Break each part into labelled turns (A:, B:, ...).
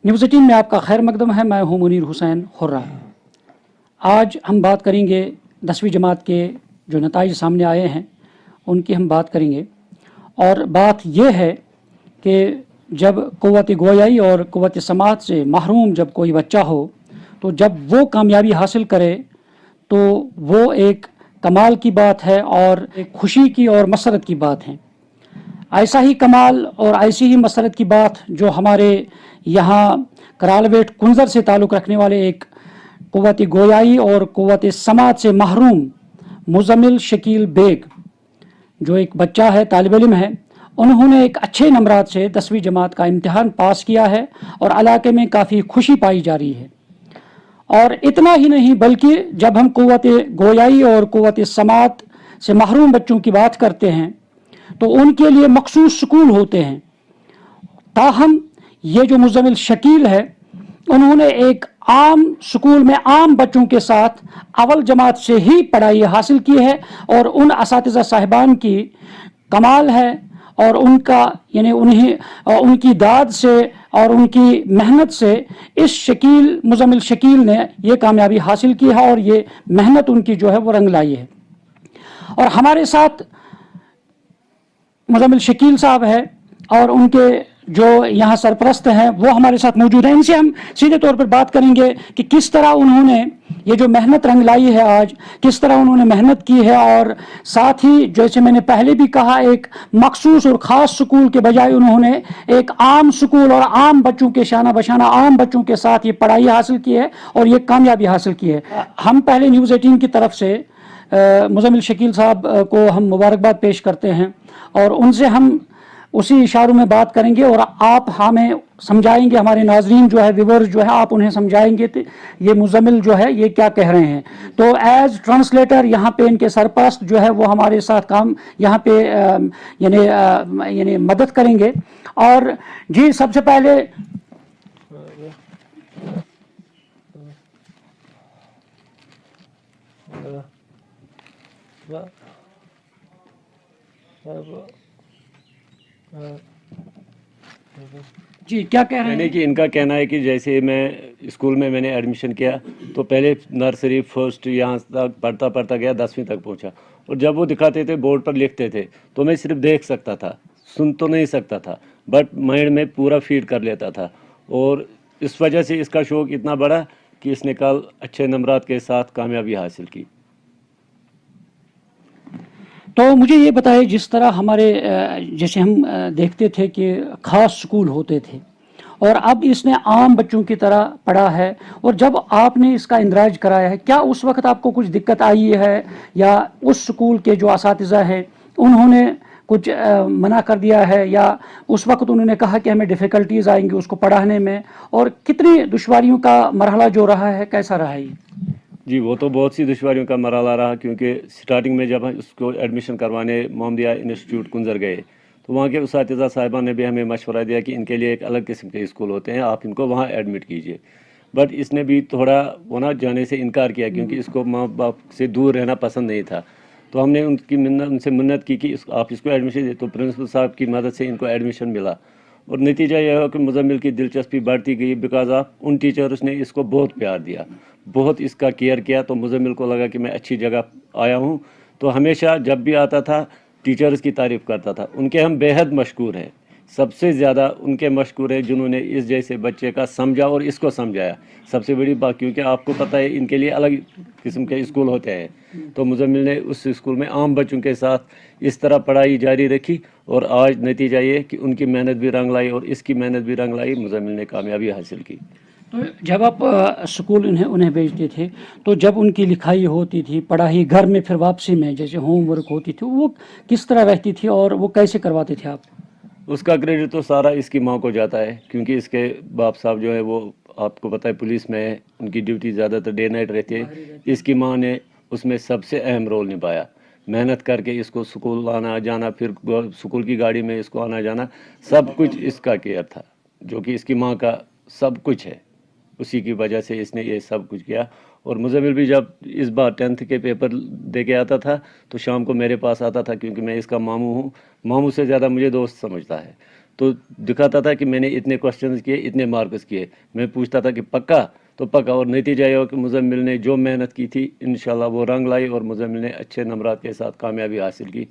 A: News 18 में आपका खैर मकदम है। मैं हूं मुनीर हुसैन हुर्रा। आज हम बात करेंगे 10वीं जमात के जो नताइज सामने आए हैं उनकी हम बात करेंगे। और बात यह है कि जब क़ुव्वत गोयाई और क़ुव्वत समात से महरूम जब कोई बच्चा हो तो जब वो कामयाबी हासिल करे तो वो एक कमाल की बात है और एक खुशी की और मसरत की बात है। ऐसा ही कमाल और ऐसी ही मसरत की बात जो हमारे यहाँ करालवेट कुंजर से ताल्लुक़ रखने वाले एक क़ुव्वत गोयाई और क़ुव्वत समात से महरूम मुज़म्मिल शकील बेग जो एक बच्चा है, तालिब इल्म है, उन्होंने एक अच्छे नंबरात से 10वीं जमात का इम्तिहान पास किया है और इलाके में काफ़ी खुशी पाई जा रही है। और इतना ही नहीं बल्कि जब हम क़ुव्वत गोयाई और क़ुव्वत समात से महरूम बच्चों की बात करते हैं तो उनके लिए मखसूस स्कूल होते हैं। ताहम ये जो मुज़म्मिल शकील है उन्होंने एक आम स्कूल में आम बच्चों के साथ अव्वल जमात से ही पढ़ाई हासिल की है और उन असातिज़ा साहिबान की कमाल है और उनका यानी उनकी दाद से और उनकी मेहनत से इस शकील मुज़म्मिल शकील ने ये कामयाबी हासिल की है और ये मेहनत उनकी जो है वो रंग लाई है। और हमारे साथ मुज़म्मिल शकील साहब है और उनके जो यहाँ सरपरस्त हैं वो हमारे साथ मौजूद हैं। इनसे हम सीधे तौर पर बात करेंगे कि किस तरह उन्होंने ये जो मेहनत रंग लाई है आज, किस तरह उन्होंने मेहनत की है और साथ ही जैसे मैंने पहले भी कहा एक मखसूस और ख़ास स्कूल के बजाय उन्होंने एक आम स्कूल और आम बच्चों के शाना बशाना आम बच्चों के साथ ये पढ़ाई हासिल की है और ये कामयाबी हासिल की है। हम पहले न्यूज़ 18 की तरफ से मुज़म्मिल शकील साहब को हम मुबारकबाद पेश करते हैं और उनसे हम उसी इशारों में बात करेंगे और आप हमें समझाएंगे, हमारे नाजरीन जो है व्यूअर्स जो है आप उन्हें समझाएंगे तो ये मुज़म्मिल जो है ये क्या कह रहे हैं। तो एज ट्रांसलेटर यहाँ पे इनके सरपरस्त जो है वो हमारे साथ काम यहाँ पे यानी मदद करेंगे। और जी सबसे पहले जी क्या कह रहे हैं
B: कि इनका कहना है कि जैसे मैं स्कूल में मैंने एडमिशन किया तो पहले नर्सरी फर्स्ट यहाँ तक पढ़ता पढ़ता गया, 10वीं तक पहुँचा। और जब वो दिखाते थे बोर्ड पर लिखते थे तो मैं सिर्फ देख सकता था, सुन तो नहीं सकता था, बट माइंड में पूरा फीड कर लेता था। और इस वजह से इसका शौक़ इतना बड़ा कि इसने कल अच्छे नंबरात के साथ कामयाबी हासिल की।
A: तो मुझे ये बताइए, जिस तरह हमारे जैसे हम देखते थे कि ख़ास स्कूल होते थे और अब इसने आम बच्चों की तरह पढ़ा है, और जब आपने इसका इंदराज कराया है क्या उस वक्त आपको कुछ दिक्कत आई है या उस स्कूल के जो असातिज़ा हैं उन्होंने कुछ मना कर दिया है या उस वक्त उन्होंने कहा कि हमें डिफ़िकल्टीज़ आएंगी उसको पढ़ाने में, और कितनी दुश्वारियों का मरहला जो रहा है कैसा रहा है?
B: जी वो तो बहुत सी दुश्वारियों का मरहला रहा, क्योंकि स्टार्टिंग में जब हम उसको एडमिशन करवाने मोहम्मदिया इंस्टीट्यूट कुंजर गए तो वहाँ के उसातिज़ा साहिबान ने भी हमें मशवरा दिया कि इनके लिए एक अलग किस्म के स्कूल होते हैं, आप इनको वहाँ एडमिट कीजिए। बट इसने भी थोड़ा वहाँ जाने से इनकार किया क्योंकि इसको माँ बाप से दूर रहना पसंद नहीं था। तो हमने उनसे मिन्नत की कि आप इसको एडमिशन दे, तो प्रिंसिपल साहब की मदद से इनको एडमिशन मिला। और नतीजा यह है कि मुज़म्मिल की दिलचस्पी बढ़ती गई बिकॉज ऑफ उन टीचर्स ने इसको बहुत प्यार दिया, बहुत इसका केयर किया। तो मुज़म्मिल को लगा कि मैं अच्छी जगह आया हूँ, तो हमेशा जब भी आता था टीचर्स की तारीफ़ करता था। उनके हम बेहद मशकूर हैं, सबसे ज़्यादा उनके मशकूर हैं जिन्होंने इस जैसे बच्चे का समझा और इसको समझाया। सबसे बड़ी बात, क्योंकि आपको पता है इनके लिए अलग किस्म के स्कूल होते हैं, तो मुज़म्मिल ने उस स्कूल में आम बच्चों के साथ इस तरह पढ़ाई जारी रखी और आज नतीजा ये कि उनकी मेहनत भी रंग लाई और इसकी मेहनत भी रंग लाई, मुज़म्मिल ने कामयाबी हासिल की।
A: तो जब आप स्कूल उन्हें भेजते थे तो जब उनकी लिखाई होती थी, पढ़ाई घर में फिर वापसी में जैसे होमवर्क होती थी, वो किस तरह रहती थी और वो कैसे करवाते थे आप?
B: उसका क्रेडिट तो सारा इसकी माँ को जाता है, क्योंकि इसके बाप साहब जो है वो आपको पता है पुलिस में है, उनकी ड्यूटी ज़्यादातर डे नाइट रहती है। इसकी माँ ने उसमें सबसे अहम रोल निभाया, मेहनत करके इसको स्कूल आना जाना, फिर स्कूल की गाड़ी में इसको आना जाना, सब कुछ इसका केयर था, जो कि इसकी माँ का सब कुछ है। उसी की वजह से इसने ये सब कुछ किया। और मुज़म्मिल भी जब इस बार 10th के पेपर दे के आता था तो शाम को मेरे पास आता था, क्योंकि मैं इसका मामू हूँ, मामू से ज़्यादा मुझे दोस्त समझता है। तो दिखाता था कि मैंने इतने क्वेश्चंस किए, इतने मार्क्स किए। मैं पूछता था कि पक्का, तो पक्का, और नतीजा ये हो कि मुज़म्मिल ने जो मेहनत की थी इंशाल्लाह वो रंग लाई और मुज़म्मिल ने अच्छे नंबरात के साथ कामयाबी हासिल की।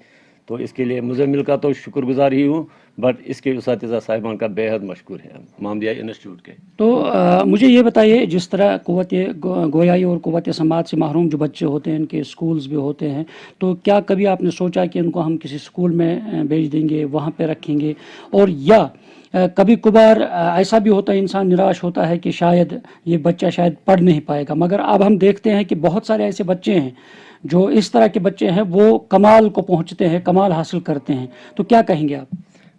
B: तो इसके लिए मुज़म्मिल का तो शुक्रगुजार ही हूँ, बट इसके उस्तातिज़ा साहिबान का बेहद मशकूर है मोहम्मदिया इंस्टीट्यूट के।
A: तो मुझे ये बताइए, जिस तरह गोयाई और क़ुव्वत समात से महरूम जो बच्चे होते हैं, इनके स्कूल्स भी होते हैं, तो क्या कभी आपने सोचा कि इनको हम किसी स्कूल में भेज देंगे, वहाँ पे रखेंगे, और या कभी कभार ऐसा भी होता है, इंसान निराश होता है कि शायद ये बच्चा शायद पढ़ नहीं पाएगा, मगर अब हम देखते हैं कि बहुत सारे ऐसे बच्चे हैं जो इस तरह के बच्चे हैं, वो कमाल को पहुँचते हैं, कमाल हासिल करते हैं, तो क्या कहेंगे आप?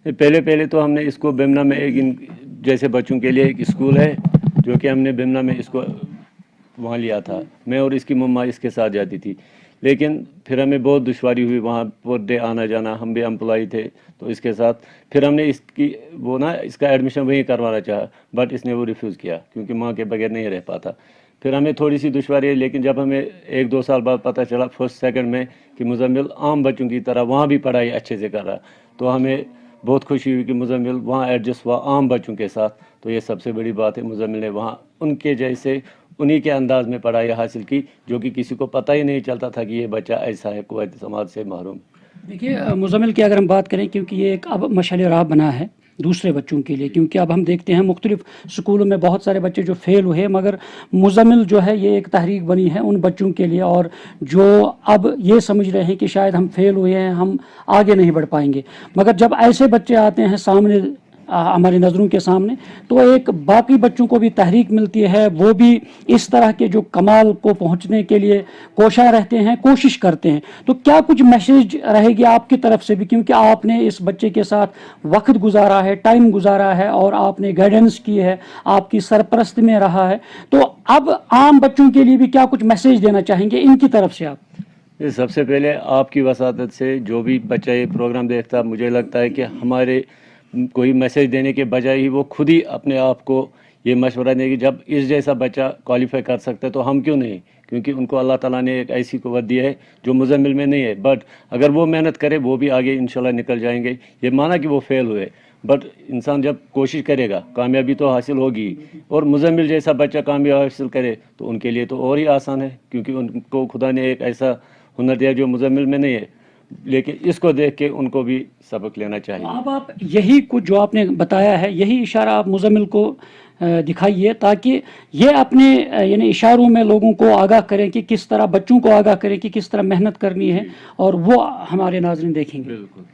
B: पहले तो हमने इसको बिमना में एक जैसे बच्चों के लिए एक स्कूल है जो कि हमने बिमना में इसको वहाँ लिया था। मैं और इसकी मम्मा इसके साथ जाती थी, लेकिन फिर हमें बहुत दुश्वारी हुई वहाँ पर डे आना जाना, हम भी एम्प्लॉय थे तो इसके साथ। फिर हमने इसका एडमिशन वहीं करवाना चाहा, बट इसने वो रिफ्यूज़ किया क्योंकि माँ के बगैर नहीं रह पाता। फिर हमें थोड़ी सी दुश्वारी है, लेकिन जब हमें 1-2 साल बाद पता चला फर्स्ट सेकंड में कि मुज़म्मिल आम बच्चों की तरह वहाँ भी पढ़ाई अच्छे से कर रहा, तो हमें बहुत खुशी हुई कि मुज़म्मिल वहाँ एडजस्ट हुआ आम बच्चों के साथ। तो ये सबसे बड़ी बात है, मुज़म्मिल ने वहाँ उनके जैसे उन्हीं के अंदाज में पढ़ाई हासिल की, जो कि किसी को पता ही नहीं चलता था कि ये बच्चा ऐसा है, क़ुव्वत समात से महरूम।
A: देखिए, मुज़म्मिल की अगर हम बात करें, क्योंकि ये एक अब मशाल राह बना है दूसरे बच्चों के लिए, क्योंकि अब हम देखते हैं मुख्तलिफ स्कूलों में बहुत सारे बच्चे जो फेल हुए, मगर मुज़म्मिल जो है ये एक तहरीक बनी है उन बच्चों के लिए, और जो अब ये समझ रहे हैं कि शायद हम फेल हुए हैं, हम आगे नहीं बढ़ पाएंगे, मगर जब ऐसे बच्चे आते हैं सामने, हमारी नज़रों के सामने, तो एक बाकी बच्चों को भी तहरीक मिलती है, वो भी इस तरह के जो कमाल को पहुंचने के लिए कोशा रहते हैं, कोशिश करते हैं। तो क्या कुछ मैसेज रहेगी आपकी तरफ से भी, क्योंकि आपने इस बच्चे के साथ वक्त गुजारा है, टाइम गुजारा है, और आपने गाइडेंस की है, आपकी सरपरस्ती में रहा है, तो अब आम बच्चों के लिए भी क्या कुछ मैसेज देना चाहेंगे इनकी तरफ से आप?
B: सबसे पहले आपकी वसातत से जो भी बच्चा ये प्रोग्राम देखता, मुझे लगता है कि हमारे कोई मैसेज देने के बजाय ही वो खुद ही अपने आप को ये मशवरा दें कि जब इस जैसा बच्चा क्वालिफाई कर सकता है तो हम क्यों नहीं, क्योंकि उनको अल्लाह ताला ने एक ऐसी क़ुव्वत दी है जो मुज़म्मिल में नहीं है। बट अगर वो मेहनत करे वो भी आगे इंशाल्लाह निकल जाएंगे। ये माना कि वो फेल हुए, बट इंसान जब कोशिश करेगा कामयाबी तो हासिल होगी, और मुज़म्मिल जैसा बच्चा कामयाबी हासिल करे तो उनके लिए तो और ही आसान है, क्योंकि उनको खुदा ने एक ऐसा हुनर दिया जो मुज़म्मिल में नहीं है। लेकिन इसको देख के उनको भी सबक लेना चाहिए।
A: अब आप यही कुछ जो आपने बताया है, यही इशारा आप मुज़म्मिल को दिखाइए, ताकि ये अपने यानी इशारों में लोगों को आगाह करें कि किस तरह, बच्चों को आगाह करें कि किस तरह मेहनत करनी है, और वो हमारे नाज़रीन देखेंगे।
B: बिल्कुल।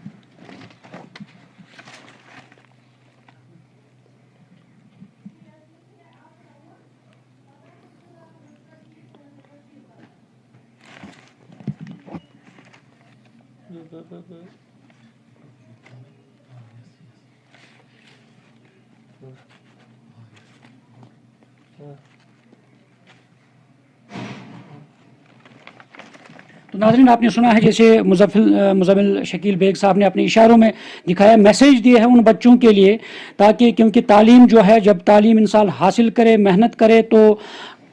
A: तो नाज़रीन, आपने सुना है जैसे मुज़म्मिल शकील बेग साहब ने अपने इशारों में दिखाया, मैसेज दिए हैं उन बच्चों के लिए, ताकि, क्योंकि तालीम जो है, जब तालीम इंसान हासिल करे, मेहनत करे, तो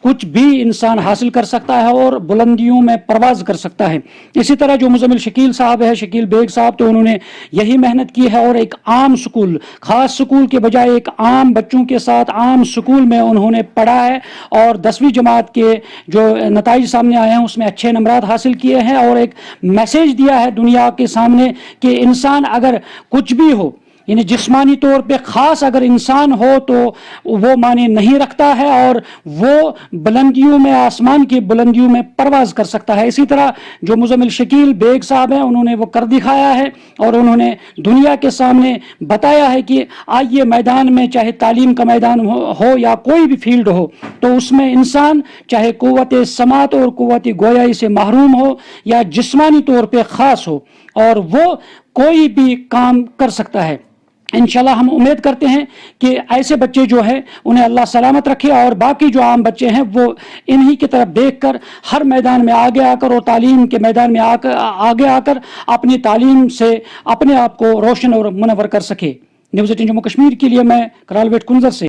A: कुछ भी इंसान हासिल कर सकता है और बुलंदियों में परवाज़ कर सकता है। इसी तरह जो मुज़म्मिल शकील साहब है, शकील बेग साहब, तो उन्होंने यही मेहनत की है, और एक आम स्कूल, ख़ास स्कूल के बजाय एक आम बच्चों के साथ आम स्कूल में उन्होंने पढ़ा है, और 10वीं जमात के जो नताइज सामने आए हैं उसमें अच्छे नंबरात हासिल किए हैं, और एक मैसेज दिया है दुनिया के सामने कि इंसान अगर कुछ भी हो, यानी जिस्मानी तौर पे ख़ास अगर इंसान हो, तो वो माने नहीं रखता है, और वो बुलंदियों में, आसमान की बुलंदियों में परवाज़ कर सकता है। इसी तरह जो मुज़म्मिल शकील बेग साहब हैं, उन्होंने वो कर दिखाया है, और उन्होंने दुनिया के सामने बताया है कि आइए मैदान में, चाहे तालीम का मैदान हो या कोई भी फील्ड हो, तो उसमें इंसान चाहे क़ुव्वत समात और क़ुव्वत गोयाई से महरूम हो या जिस्मानी तौर पर ख़ास हो, और वो कोई भी काम कर सकता है। इंशाल्लाह हम उम्मीद करते हैं कि ऐसे बच्चे जो हैं उन्हें अल्लाह सलामत रखे, और बाकी जो आम बच्चे हैं वो इन्हीं की तरफ देखकर हर मैदान में आगे आकर, और तालीम के मैदान में आगे आकर अपनी तालीम से अपने आप को रोशन और मुनव्वर कर सके। न्यूज़ 18 जम्मू कश्मीर के लिए मैं करालवेट कुंजर से